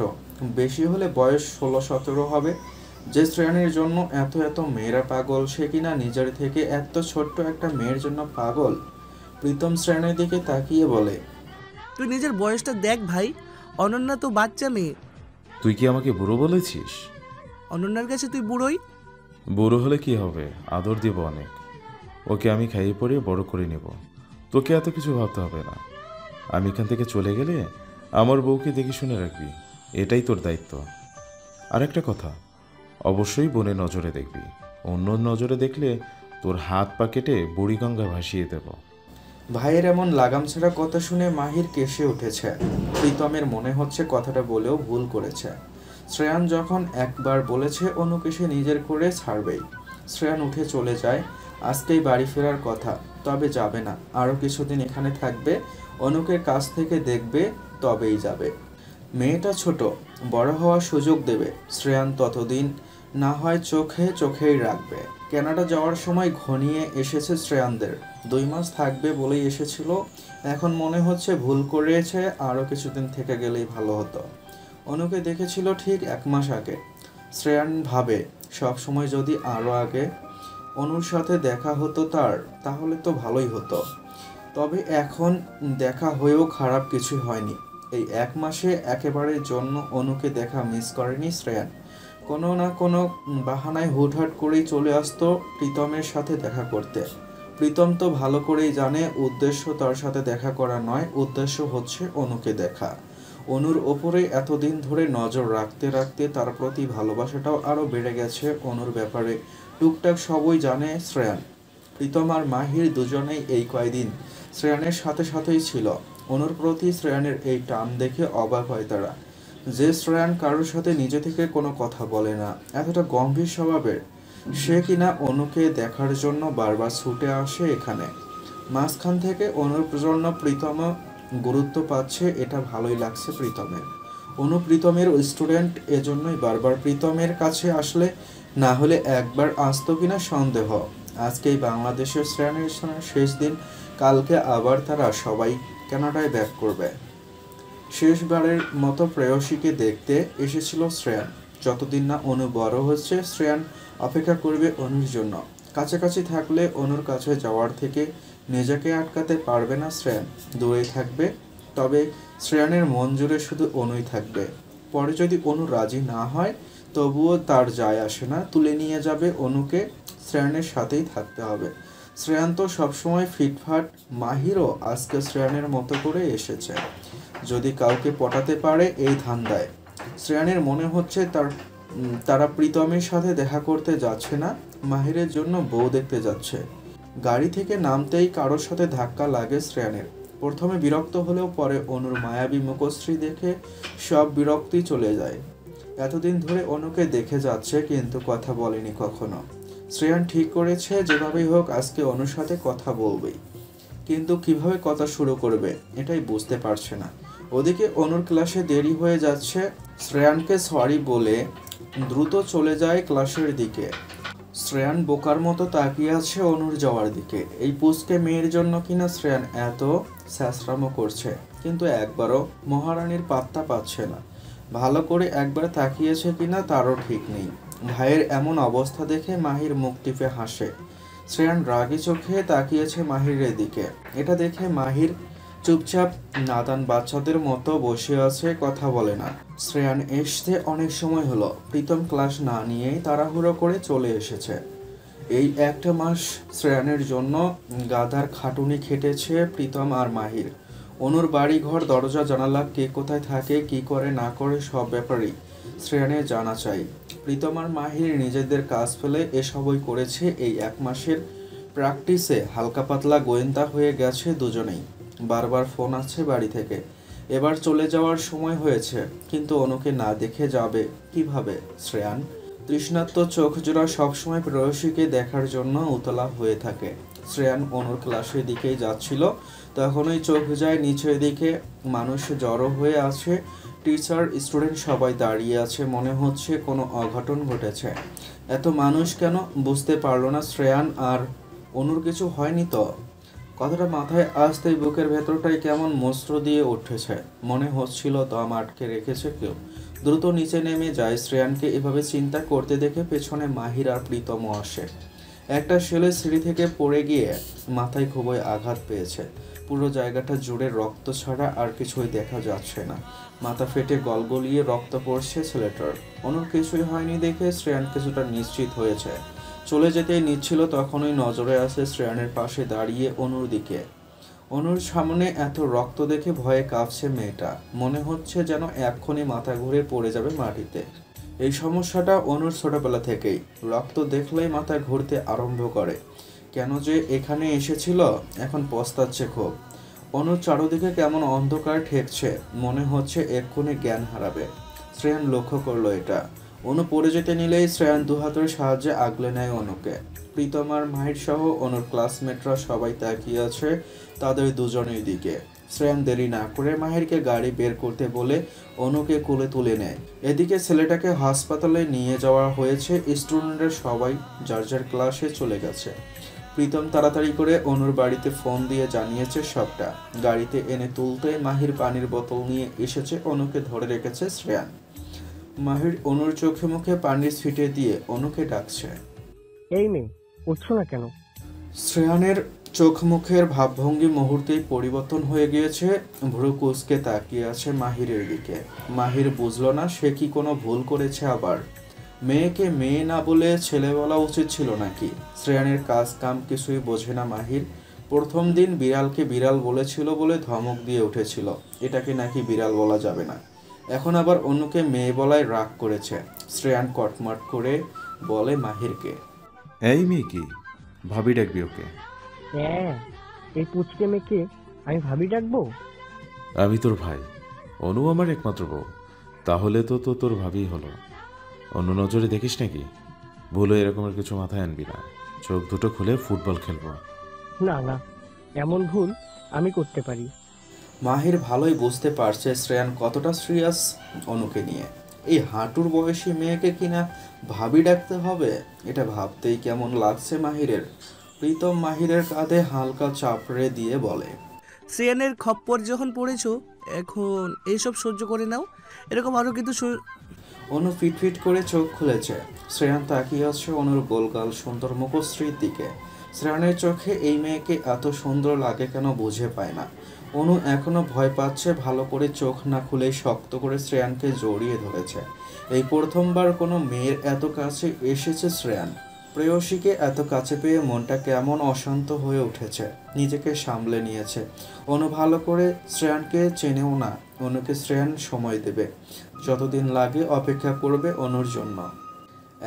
বেশি হলে বয়স 16-17 হবে। যে শ্রেয়ানের জন্য এত এত মেয়েরা পাগল, সে কিনা নিজের থেকে এত ছোট্ট একটা মেয়ের জন্য পাগল। প্রীতম শ্রেয়ানের দিকে তাকিয়ে বলে, তুই নিজের বয়সটা দেখ ভাই, অনন্যা তো বাচ্চা মেয়ে। তুই কি আমাকে বুড়ো বলেছিস? অনন্যার কাছে তুই বুড়োই। বুড়ো হলে কি হবে, আদর দিব অনেক। ওকে আমি খাইয়ে পড়িয়ে বড় করে নেব। তোকে এত কিছু ভাবতে হবে না। আমি এখান থেকে চলে গেলে আমার বউকে দেখে শুনে রাখবি, এটাই তোর দায়িত্ব। আর একটা কথা, অবশ্যই বোনের নজরে দেখবি। অন্য নজরে দেখলে তোর হাত পা কেটে বুড়িগঙ্গা ভাসিয়ে দেব। ভাইয়ের এমন লাগাম ছাড়া কথা শুনে মাহির কেশে উঠেছে। প্রীতমের মনে হচ্ছে কথাটা বলেও ভুল করেছে। শ্রেয়ান যখন একবার বলেছে অনুকে সে নিজের করে ছাড়বেই। শ্রেয়ান উঠে চলে যায়। আজকেই বাড়ি ফেরার কথা, তবে যাবে না, আরও কিছুদিন এখানে থাকবে, অনুকে কাছ থেকে দেখবে, তবেই যাবে। মেয়েটা ছোট, বড় হওয়ার সুযোগ দেবে। শ্রেয়ান ততদিন না হয় চোখে চোখেই রাখবে। কানাডা যাওয়ার সময় ঘনিয়ে এসেছে শ্রেয়ানদের। 2 মাস থাকবে বলেই এসেছিল, এখন মনে হচ্ছে ভুল করেছে, আরও কিছুদিন থেকে গেলেই ভালো হতো। অনুকে দেখেছিল ঠিক 1 মাস আগে। শ্রেয়ান ভাবে সব সময় যদি আরও আগে অনুর সাথে দেখা হতো তার, তাহলে তো ভালোই হতো। তবে এখন দেখা হয়েও খারাপ কিছু হয়নি। এই 1 মাসে একেবারের জন্য অনুকে দেখা মিস করেনি শ্রেয়ান। কোনো না কোনো বাহানায় হুটহাট করেই চলে আসতো প্রীতমের সাথে দেখা করতে। প্রীতম তো ভালো করেই জানে উদ্দেশ্য তার সাথে দেখা করা নয়, উদ্দেশ্য হচ্ছে অনুকে দেখা। অনুর ওপরে এতদিন ধরে নজর রাখতে রাখতে তার প্রতি ভালোবাসাটাও আরও বেড়ে গেছে। অনুর ব্যাপারে টুকটাক সবই জানে শ্রেয়ান। প্রীতম আর মাহির দুজনেই এই কয়দিন শ্রেয়ানের সাথে সাথেই ছিল। অনুর প্রতি শ্রেয়ানের এই টান দেখে অবাক হয় তারা। যে শ্রেয়ান কারোর সাথে নিজে থেকে কোনো কথা বলে না, এতটা গম্ভীর স্বভাবের, সে কিনা অনুকে দেখার জন্য বারবার ছুটে আসে এখানে। মাঝখান থেকে অনুর জন্য প্রীতম গুরুত্ব পাচ্ছে, এটা ভালোই লাগছে প্রীতমের। অনু প্রীতমের স্টুডেন্ট, এজন্যই বারবার প্রীতমের কাছে আসলে, না হলে একবার আসতো কিনা সন্দেহ। আজকেই বাংলাদেশের শ্রেয়ানের শেষ দিন, কালকে আবার তারা সবাই কানাডায় ব্যাক করবে। শেষবারের মতো প্রেয়সীকে দেখতে এসেছিল শ্রেয়ান। যতদিন না অনু বড় হচ্ছে শ্রেয়ান অপেক্ষা করবে অনুর জন্য। কাছাকাছি থাকলে অনুর কাছে যাওয়ার থেকে নিজেকে আটকাতে পারবে না শ্রেয়ান, দূরেই থাকবে। তবে শ্রেয়ানের মন জুড়ে শুধু অনুই থাকবে। পরে যদি অনু রাজি না হয় তবুও তার যায় আসে না, তুলে নিয়ে যাবে অনুকে, শ্রেয়ানের সাথেই থাকতে হবে। শ্রেয়ান তো সবসময় ফিটফাট, মাহিরও আজকে শ্রেয়ানের মতো করে এসেছে, যদি কাউকে পটাতে পারে এই ধান্দায়। শ্রেয়ানের মনে হচ্ছে তারা প্রীতমের সাথে দেখা করতে যাচ্ছে না, মাহিরের জন্য বউ দেখতে যাচ্ছে। গাড়ি থেকে নামতেই কারোর সাথে ধাক্কা লাগে শ্রেয়ানের। প্রথমে বিরক্ত হলেও পরে অনুর মায়াবী মুখশ্রী দেখে সব বিরক্তি চলে যায়। এতদিন ধরে অনুকে দেখে যাচ্ছে কিন্তু কথা বলেনি কখনো। শ্রেয়ান ঠিক করেছে যেভাবেই হোক আজকে অনুর সাথে কথা বলবেই, কিন্তু কিভাবে কথা শুরু করবে এটাই বুঝতে পারছে না। ওদিকে অনুর ক্লাসে দেরি হয়ে যাচ্ছে, শ্রেয়ানকে সরি বলে দ্রুত চলে যায় ক্লাসের দিকে। শ্রেয়ান বোকার মতো তাকিয়ে আছে অনুর যাওয়ার দিকে। এই পুচকে মেয়ের জন্য কিনা শ্রেয়ান এত স্যাঁচরামো করছে, কিন্তু একবারও মহারানীর পাত্তা পাচ্ছে না। ভালো করে একবার তাকিয়েছে কিনা তারও ঠিক নেই। ভাইয়ের এমন অবস্থা দেখে মাহির মুখ টিপে হাসে। শ্রেয়ান রাগী চোখে তাকিয়েছে মাহিরের দিকে। এটা দেখে মাহির চুপচাপ নাদান বাচ্চাদের মতো বসে আছে, কথা বলে না। শ্রেয়ান এসতে অনেক সময় হলো, প্রীতম ক্লাস না নিয়েই তাড়াহুড়ো করে চলে এসেছে। এই একটা মাস শ্রেয়ানের জন্য গাধার খাটুনি খেটেছে প্রীতম আর মাহির। অনুর বাড়ি ঘর, দরজা জানালা, কে কোথায় থাকে, কি করে না করে সব ব্যাপারেই শ্রেয়ানের জানা চাই। প্রীতম আর মাহির নিজেদের কাজ ফেলে এসবই করেছে। এই এক মাসের প্র্যাকটিসে হালকা পাতলা গোয়েন্দা হয়ে গেছে দুজনেই। বারবার ফোন আসছে বাড়ি থেকে, এবার চলে যাওয়ার সময় হয়েছে, কিন্তু অনুকে না দেখে যাবে কিভাবে শ্রেয়ান? তৃষ্ণাত্ম চোখ জোড়া সবসময় প্রেয়সীকে দেখার জন্য উতলা হয়ে থাকে। শ্রেয়ান অনুর ক্লাসের দিকেই যাচ্ছিল, তখনই চোখ যায় নিচের দিকে। মানুষ জড়ো হয়ে আছে, টিচার স্টুডেন্ট সবাই দাঁড়িয়ে আছে, মনে হচ্ছে কোনো অঘটন ঘটেছে। এত মানুষ কেন বুঝতে পারলো না শ্রেয়ান। আর অনুর কিছু হয়নি তো? কথাটা মাথায় আসতেই বুকের ভেতরটাই কেমন মস্ত্র দিয়ে উঠেছে, মনে হচ্ছিল দম আটকে রেখেছে কেউ। দ্রুত নিচে নেমে যায়। শ্রেয়ানকে এভাবে চিন্তা করতে দেখে পেছনে মাহির আর প্রীতমও আসে। একটা ছেলে সিঁড়ি থেকে পড়ে গিয়ে মাথায় খুবই আঘাত পেয়েছে। পুরো জায়গাটা জুড়ে রক্ত ছাড়া আর কিছুই দেখা যাচ্ছে না। মাথা ফেটে গলগলিয়ে রক্ত পড়ছে ছেলেটার। অনুর কিছুই হয়নি দেখে শ্রেয়ান কিছুটা নিশ্চিত হয়েছে। চলে যেতেই নিচ্ছিল, তখনই নজরে আসে শ্রেয়ানের পাশে দাঁড়িয়ে অনুর দিকে। অনুর সামনে এত রক্ত দেখে ভয়ে কাঁপছে মেয়েটা, মনে হচ্ছে যেন এক্ষুনি মাথা ঘুরে পড়ে যাবে মাটিতে। এই সমস্যাটা অনুর ছোটবেলা থেকেই, রক্ত দেখলেই মাথা ঘুরতে আরম্ভ করে। কেন যে এখানে এসেছিল এখন পস্তাচ্ছে খুব। অনুর চারদিকে কেমন অন্ধকার ঠেকছে, মনে হচ্ছে এক্ষুনি জ্ঞান হারাবে। শ্রেয়ান লক্ষ্য করলো এটা। অনু পড়ে যেতে নিলেই শ্রেয়ান দুহাতের সাহায্যে আগলে নেয় অনুকে। প্রীতম আর মাহির সহ অনুর ক্লাসমেটরা সবাই তাকিয়ে আছে তাদের দুজনের দিকে। শ্রেয়ান দেরি না করে মাহিরকে গাড়ি বের করতে বলে অনুকে কোলে তুলে নেয়। এদিকে ছেলেটাকে হাসপাতালে নিয়ে যাওয়া হয়েছে। স্টুডেন্টরা সবাই যার যার ক্লাসে চলে গেছে। প্রীতম তাড়াতাড়ি করে অনুর বাড়িতে ফোন দিয়ে জানিয়েছে সবটা। গাড়িতে এনে তুলতে মাহির পানির বোতল নিয়ে এসেছে, অনুকে ধরে রেখেছে শ্রেয়ান। মাহির অনুর চোখে মুখে পানির ছিটে দিয়ে অনুকে ডাকছে। এই মেয়ে, উঠছো না কেন? শ্রেয়ানের চোখ মুখের ভাবভঙ্গি মুহূর্তেই পরিবর্তন হয়ে গিয়েছে। ভ্রু কুঁচকে তাকিয়ে আছে মাহিরের দিকে। মাহির বুঝলো না সে কি কোনো ভুল করেছে আবার। মেয়েকে মেয়ে না বলে ছেলে বলা উচিত ছিল নাকি? শ্রেয়ানের কাজ কাম কিছুই বোঝে না মাহির। প্রথম দিন বিড়ালকে বিড়াল বলেছিল বলে ধমক দিয়ে উঠেছিল, এটাকে নাকি বিড়াল বলা যাবে না। এখন আবার অন্যকে মেয়ে বলায় রাগ করেছে। শ্রেয়ান কটমট করে বলে মাহিরকে, এই মেয়ে কি, ভাবি ডাকবি ওকে? হ্যাঁ, এই পুচকে মেয়েকে আমি ভাবি ডাকবো? আমি তোর ভাই, অনু আমার একমাত্র বউ, তাহলে তো তোর ভাবি হলো। অন্য নজরে দেখিস নাকি? ভুলে এরকমের কিছু মাথায় আনবি না। চোখ দুটো খুলে ফুটবল খেলবো। না না, এমন ভুল আমি করতে পারি। মাহির ভালোই বুঝতে পারছে শ্রেয়ান কতটা সিরিয়াস অনুকে নিয়ে। এই হাঁটুর বয়সী মেয়েকে কিনা ভাবি ডাকতে হবে, এটা ভাবতেই কেমন লাগছে মাহিরের। প্রীতম মাহিরের কাঁধে হালকা চাপড়ে দিয়ে বলে, শ্রেয়ানের খপ্পর যখন পড়েছো এখন এইসব সহ্য করে নাও। এরকম আরও কিন্তু অনু ফিটফিট করে চোখ খুলেছে। শ্রেয়ান তাকিয়ে আছে অনুর গোলগাল সুন্দর মুখশ্রীর দিকে। শ্রেয়ানের চোখে এই মেয়েকে এত সুন্দর লাগে কেন বুঝে পায় না। অনু এখনো ভয় পাচ্ছে, ভালো করে চোখ না খুলেই শক্ত করে শ্রেয়ানকে জড়িয়ে ধরেছে। এই প্রথমবার কোনো মেয়ের এত কাছে এসেছে শ্রেয়ান। প্রেয়সীকে এত কাছে পেয়ে মনটা কেমন অশান্ত হয়ে উঠেছে। নিজেকে সামলে নিয়েছে। অনু ভালো করে শ্রেয়ানকে চেনেও না। অনুকে শ্রেয়ান সময় দেবে, যতদিন লাগে অপেক্ষা করবে অনুর জন্য।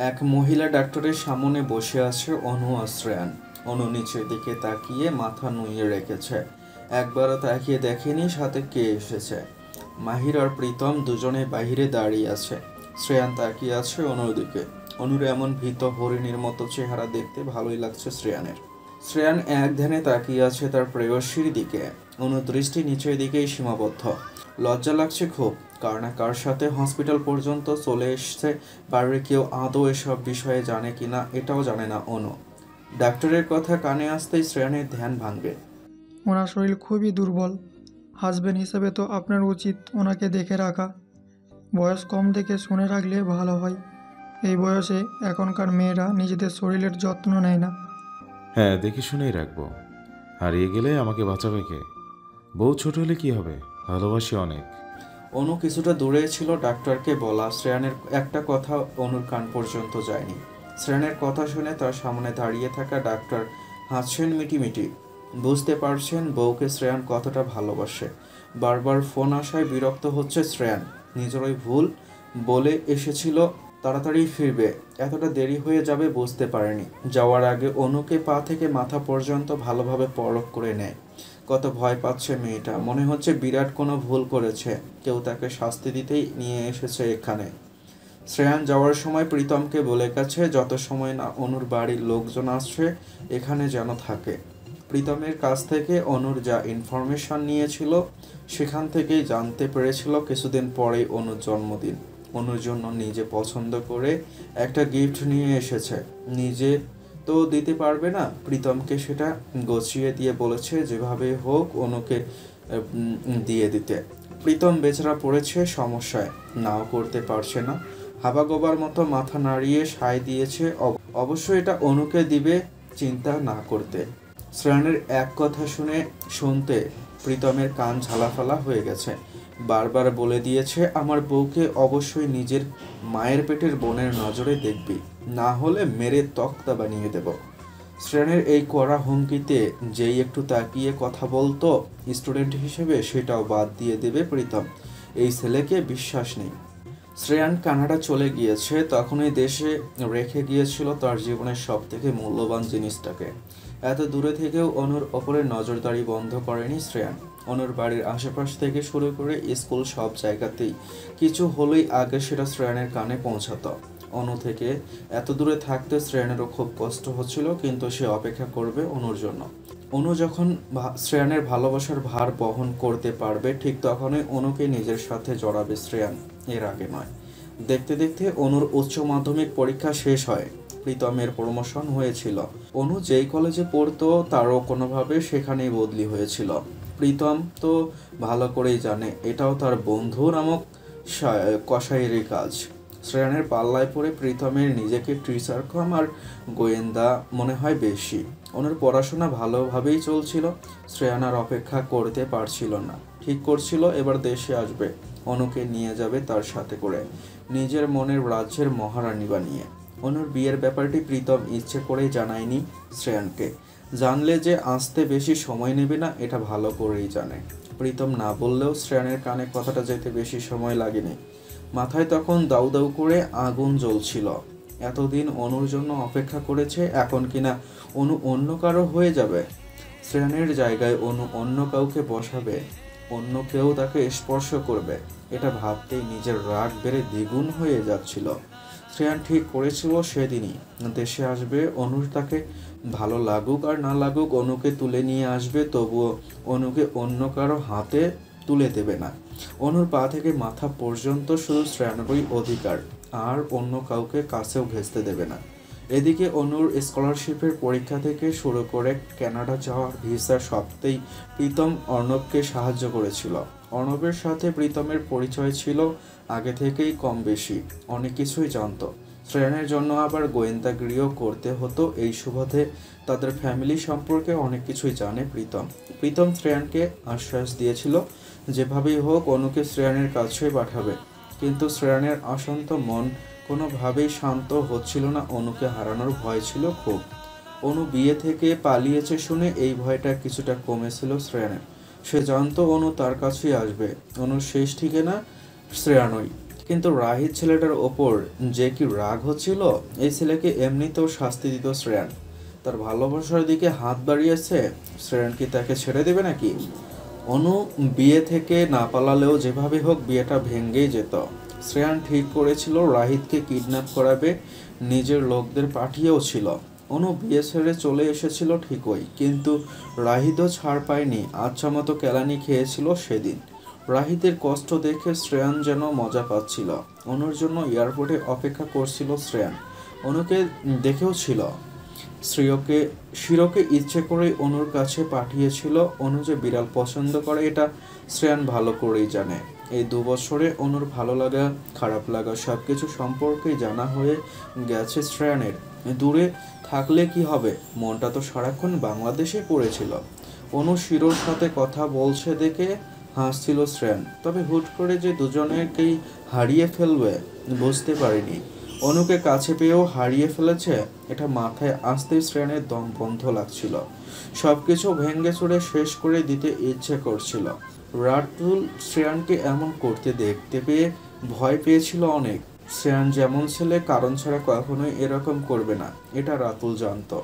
এক মহিলা ডাক্তারের সামনে বসে আছে অনু আর শ্রেয়ান। অনু নিচের দিকে তাকিয়ে মাথা নুইয়ে রেখেছে। একবারও তাকিয়ে দেখেনি সাথে কে এসেছে। মাহির আর প্রীতম দুজনে বাহিরে দাঁড়িয়ে আছে। শ্রেয়ান তাকিয়ে আছে অনুর দিকে। অনুর এমন ভীত হরিণীর মতো চেহারা দেখতে ভালোই লাগছে শ্রেয়ানের। শ্রেয়ান এক ধ্যানে তাকিয়ে আছে তার প্রেয়সীর দিকে। অনুর দৃষ্টি নিচের দিকেই সীমাবদ্ধ। লজ্জা লাগছে খুব, কার না কার সাথে হসপিটাল পর্যন্ত চলে এসছে। বাড়ির কেউ আদৌ এসব বিষয়ে জানে কিনা এটাও জানে না অনু। ডাক্তারের কথা কানে আসতেই শ্রেয়ানের ধ্যান ভাঙবে। ওনার শরীর খুবই দুর্বল। হাজবেন্ড হিসেবে তো আপনার উচিত ওনাকে দেখে রাখা। বয়স কম দেখে শুনে রাখলে ভালো হয়। এই বয়সে এখনকার মেয়েরা নিজেদের শরীরের যত্ন নেয় না। হ্যাঁ, দেখে শুনেই রাখবো। হারিয়ে গেলে আমাকে বাঁচাবে কে? বউ ছোট হলে কি হবে, ভালোবাসি অনেক। অনু কিছুটা দূরে ছিল। ডাক্তারকে বলা শ্রেয়ানের একটা কথা অনুর কান পর্যন্ত যায়নি। শ্রেয়ানের কথা শুনে তার সামনে দাঁড়িয়ে থাকা ডাক্তার হাসছেন মিটিমিটি। বুঝতে পারছেন বউকে শ্রেয়ান কতটা ভালোবাসে। বারবার ফোন আসায় বিরক্ত হচ্ছে শ্রেয়ান। নিজেরই ভুল বলে এসেছিল, তাড়াতাড়ি ফিরবে, এতটা দেরি হয়ে যাবে বুঝতে পারেনি। যাওয়ার আগে অনুকে পা থেকে মাথা পর্যন্ত ভালোভাবে পরখ করে নেয়। কত ভয় পাচ্ছে মেয়েটা, মনে হচ্ছে বিরাট কোনো ভুল করেছে, কেউ তাকে শাস্তি দিতেই নিয়ে এসেছে এখানে। শ্রেয়ান যাওয়ার সময় প্রীতমকে বলে গেছে যত সময় না অনুর বাড়ির লোকজন আসছে এখানে যেন থাকে। প্রীতমের কাছ থেকে অনুর যা ইনফরমেশন নিয়েছিল সেখান থেকেই জানতে পেরেছিল কিছুদিন পরেই অনুর জন্মদিন। অনুর জন্য নিজে পছন্দ করে একটা গিফট নিয়ে এসেছে। নিজে তো দিতে পারবে না, প্রীতমকে সেটা গছিয়ে দিয়ে বলেছে যেভাবে হোক অনুকে দিয়ে দিতে। প্রীতম বেচারা পড়েছে সমস্যায়, নাও করতে পারছে না। হাবাগোবার মতো মাথা নাড়িয়ে সায় দিয়েছে। অবশ্য এটা অনুকে দিবে, চিন্তা না করতে। শ্রেয়ানের এক কথা শুনতে প্রীতমের কান ঝালাফালা হয়ে গেছে। বারবার বলে দিয়েছে আমার বউকে অবশ্যই নিজের মায়ের পেটের বোনের নজরে দেখবি, না হলে মেরে তক্তা বানিয়ে দেব। শ্রেয়ানের এই কড়া হুমকিতে যেই একটু তাকিয়ে কথা বলতো স্টুডেন্ট হিসেবে সেটাও বাদ দিয়ে দেবে প্রীতম। এই ছেলেকে বিশ্বাস নেই। শ্রেয়ান কানাডা চলে গিয়েছে, তখনই দেশে রেখে গিয়েছিল তার জীবনের সব থেকে মূল্যবান জিনিসটাকে। এত দূরে থেকেও অনুর ওপরে নজরদারি বন্ধ করেনি শ্রেয়ান। অনুর বাড়ির আশেপাশ থেকে শুরু করে স্কুল সব জায়গাতেই কিছু হলেই আগে সেটা শ্রেয়ানের কানে পৌঁছাতো। অনু থেকে এত দূরে থাকতে শ্রেয়ানেরও খুব কষ্ট হচ্ছিল, কিন্তু সে অপেক্ষা করবে অনুর জন্য। অনু যখন শ্রেয়ানের ভালোবাসার ভার বহন করতে পারবে ঠিক তখনই অনুকে নিজের সাথে জড়াবে শ্রেয়ান, এর আগে নয়। দেখতে দেখতে অনুর উচ্চ মাধ্যমিক পরীক্ষা শেষ হয়। প্রীতমের প্রমোশন হয়েছিল। অনু যেই কলেজে পড়তো তারও কোনোভাবে সেখানেই বদলি হয়েছিল। প্রীতম তো ভালো করেই জানে এটাও তার বন্ধু নামক কসাইয়েরই কাজ। শ্রেয়ানের পাল্লায় পড়ে প্রীতমের নিজেকে টিচার কম আর গোয়েন্দা মনে হয় বেশি। অনুর পড়াশোনা ভালোভাবেই চলছিল। শ্রেয়ান আর অপেক্ষা করতে পারছিল না। ঠিক করছিল এবার দেশে আসবে, অনুকে নিয়ে যাবে তার সাথে করে, নিজের মনের রাজ্যের মহারানী বানিয়ে। অনুর বিয়ের ব্যাপারটি প্রীতম ইচ্ছে করেই জানায়নি শ্রেয়ানকে। জানলে যে আসতে বেশি সময় নেবে না এটা ভালো করেই জানে। প্রীতম না বললেও শ্রেয়ানের কানে কথাটা যেতে বেশি সময় লাগেনি। মাথায় তখন দাউ দাউ করে আগুন জ্বলছিল। এতদিন অনুর জন্য অপেক্ষা করেছে, এখন কিনা অনু অন্য কারো হয়ে যাবে। শ্রেয়ানের জায়গায় অনু অন্য কাউকে বসাবে, অন্য কেউ তাকে স্পর্শ করবে, এটা ভাবতেই নিজের রাগ বেড়ে দ্বিগুণ হয়ে যাচ্ছিল। শ্রেয়ান ঠিক করেছিল সেদিনই দেশে আসবে। অনুর তাকে ভালো লাগুক আর না লাগুক অনুকে তুলে নিয়ে আসবে, তবুও অনুকে অন্য কারো হাতে তুলে দেবে না। অনুর পা থেকে মাথা পর্যন্ত শুধু শ্রেয়ানেরই অধিকার, আর অন্য কাউকে কাছেও ঘেঁচতে দেবে না। এদিকে অনুর স্কলারশিপের পরীক্ষা থেকে শুরু করে কানাডা যাওয়ার ভিসা সবতেই প্রীতম অর্ণবকে সাহায্য করেছিল। অর্ণবের সাথে প্রীতমের পরিচয় ছিল আগে থেকেই কম বেশি, অনেক কিছুই জানতো। শ্রেয়ানের জন্য আবার গোয়েন্দাগিরিও করতে হতো। এই সুবাদে তাদের ফ্যামিলি সম্পর্কে অনেক কিছুই জানে প্রীতম শ্রেয়ানকে আশ্বাস দিয়েছিল যেভাবেই হোক অনুকে শ্রেয়ানের কাছে পাঠাবে, কিন্তু শ্রেয়ানের অশান্ত মন কোনোভাবেই শান্ত হচ্ছিল না। অনুকে হারানোর ভয় ছিল খুব। অনু বিয়ে থেকে পালিয়েছে শুনে এই ভয়টা কিছুটা কমেছিল শ্রেয়ানের। সে জানতো অনু তার কাছেই আসবে, অনুর শেষ ঠিকানা শ্রেয়ানই। কিন্তু রাহিত ছেলেটার ওপর যে কি রাগ হচ্ছিল! এই ছেলেকে এমনিতেও শাস্তি দিত শ্রেয়ান, তার ভালোবাসার দিকে হাত বাড়িয়েছে। শ্রেয়ান কি তাকে ছেড়ে দেবে নাকি? অনু বিয়ে থেকে না পালালেও যেভাবে হোক বিয়েটা ভেঙেই যেত। শ্রেয়ান ঠিক করেছিল রাহিতকে কিডন্যাপ করাবে, নিজের লোকদের পাঠিয়েও ছিল। অনু বিয়ে ছেড়ে চলে এসেছিল ঠিকই, কিন্তু রাহিতও ছাড় পায়নি। আচ্ছা মতো কেলানি খেয়েছিল সেদিন। রাহিতের কষ্ট দেখে শ্রেয়ান যেন মজা পাচ্ছিল। অনুর জন্য এয়ারপোর্টে অপেক্ষা করছিল শ্রেয়ান, অনুকে দেখেও ছিল। শিরোকে ইচ্ছে করে অনুর কাছে পাঠিয়েছিল। অনু যে বিড়াল পছন্দ করে এটা শ্রেয়ান ভালো করেই জানে। এই 2 বছরে অনুর ভালো লাগা খারাপ লাগা সবকিছু সম্পর্কেই জানা হয়ে গেছে শ্রেয়ানের। দূরে থাকলে কি হবে, মনটা তো সারাক্ষণ বাংলাদেশেই পড়েছিল। অনু শিরোর সাথে কথা বলছে দেখে হাসছিল শ্রেয়ান, তবে হুট করে যে দুজনেকেই হারিয়ে ফেলবে বুঝতে পারিনি। অনুকে কাছে পেয়েও হারিয়ে ফেলেছে, এটা মাথায় আসতেই শ্রেয়ানের দম বন্ধ লাগছিল। সবকিছু ভেঙে চুরে শেষ করে দিতে ইচ্ছে করছিল। রাতুল শ্রেয়ানকে এমন করতে দেখতে পেয়ে ভয় পেয়েছিল অনেক। শ্রেয়ান যেমন ছেলে, কারণ ছাড়া কখনোই এরকম করবে না, এটা রাতুল জানতো।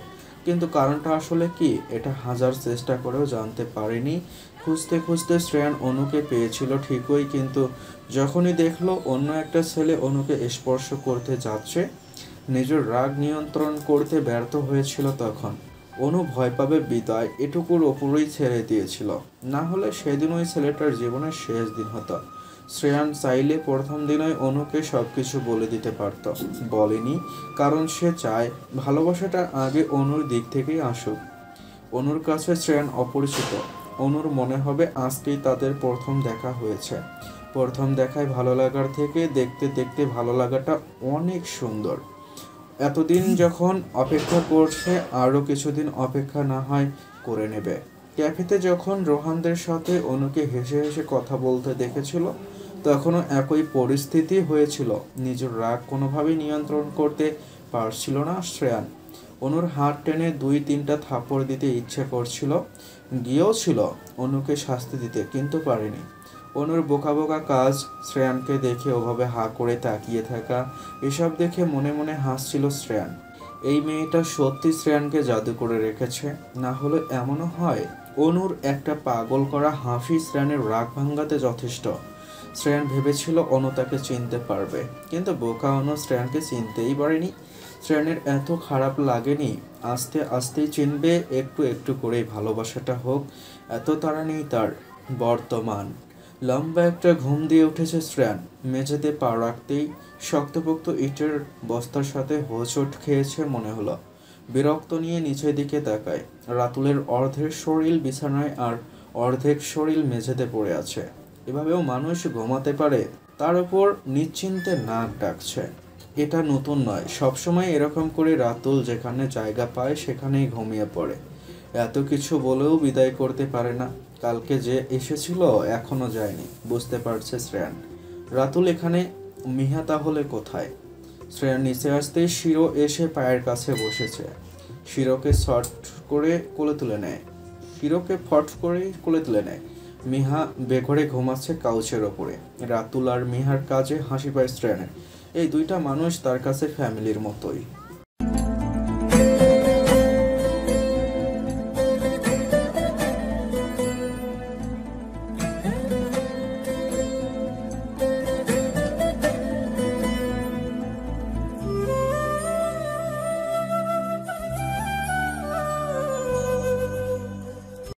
কিন্তু কারণটা আসলে কি, এটা হাজার চেষ্টা করেও জানতে পারেনি। খুঁজতে খুঁজতে শ্রেয়ান অনুকে পেয়েছিল ঠিকই, কিন্তু যখনই দেখলো অন্য একটা ছেলে অনুকে স্পর্শ করতে যাচ্ছে, নিজের রাগ নিয়ন্ত্রণ করতে ব্যর্থ হয়েছিল। তখন অনু ভয় পাবে বিদায় এটুকুর ওপরই ছেড়ে দিয়েছিল, না হলে সেদিন ওই ছেলেটার জীবনের শেষ দিন হতো। শ্রেয়ান চাইলে প্রথম দিনই অনুকে সবকিছু বলে দিতে পারত, বলেনি, কারণ সে চায় ভালোবাসাটা আগে অনুর দিক থেকেই আসুক। অনুর কাছে শ্রেয়ান অপরিচিত। অনুর মনে হবে আজকেই তাদের প্রথম দেখা হয়েছে। প্রথম দেখায় ভালো লাগার থেকে দেখতে দেখতে ভালো লাগাটা অনেক সুন্দর। এতদিন যখন অপেক্ষা করছে, আরও কিছুদিন অপেক্ষা না হয় করে নেবে। ক্যাফেতে যখন রোহানদের সাথে অনুকে হেসে হেসে কথা বলতে দেখেছিল, তখনও একই পরিস্থিতি হয়েছিল। নিজের রাগ কোনোভাবেই নিয়ন্ত্রণ করতে পারছিল না শ্রেয়ান। অনুর হাত টেনে 2-3টা থাপ্পড় দিতে ইচ্ছে করছিল, গিয়েও ছিল অনুকে শাস্তি দিতে, কিন্তু পারেনি। অনুর বোকা বোকা কাজ, শ্রেয়ানকে দেখে ওভাবে হা করে তাকিয়ে থাকা, এসব দেখে মনে মনে হাসছিল শ্রেয়ান। এই মেয়েটা সত্যি শ্রেয়ানকে জাদু করে রেখেছে, না হলে এমনও হয়। অনুর একটা পাগল করা হাসি শ্রেয়ানের রাগ ভাঙাতে যথেষ্ট। শ্রেয়ান ভেবেছিল অনু তাকে চিনতে পারবে, কিন্তু বোকা অনু শ্রেয়ানকে চিনতেই পারেনি। শ্রেয়ানের এত খারাপ লাগেনি, আস্তে আস্তেই চিনবে, একটু একটু করেই ভালোবাসাটা হোক, এত তাড়া নেই তার। বর্তমান লম্বা একটা ঘুম দিয়ে উঠেছে শ্রেয়ান। মেঝেতে পা রাখতেই শক্তপোক্ত ইটের বস্তার সাথে হোঁচট খেয়েছে মনে হলো। বিরক্ত নিয়ে নিচের দিকে তাকায়। রাতুলের অর্ধেক শরীর বিছানায় আর অর্ধেক শরীর মেঝেতে পড়ে আছে। এভাবেও মানুষ ঘুমাতে পারে? তার উপর নিশ্চিন্তে নাক ডাকছে। এটা নতুন নয়, সবসময় এরকম করে রাতুল যেখানে জায়গা পায় সেখানেই ঘুমিয়ে পড়ে। এত কিছু বলেও বিদায় করতে পারে না। কালকে যে এসেছিল এখনো যায়নি, বুঝতে পারছে শ্রেয়ান। রাতুল এখানে, মিহা তাহলে কোথায়? শ্রেয়ান নিচে আসতেই শিরো এসে পায়ের কাছে বসেছে। শিরোকে ফট করে কোলে তুলে নেয়। মিহা বেঘরে ঘুমাচ্ছে কাউচের ওপরে। রাতুল আর মিহার কাজে হাসি পায় শ্রেয়ানের। এই 2টা মানুষ তার কাছে ফ্যামিলির মতোই।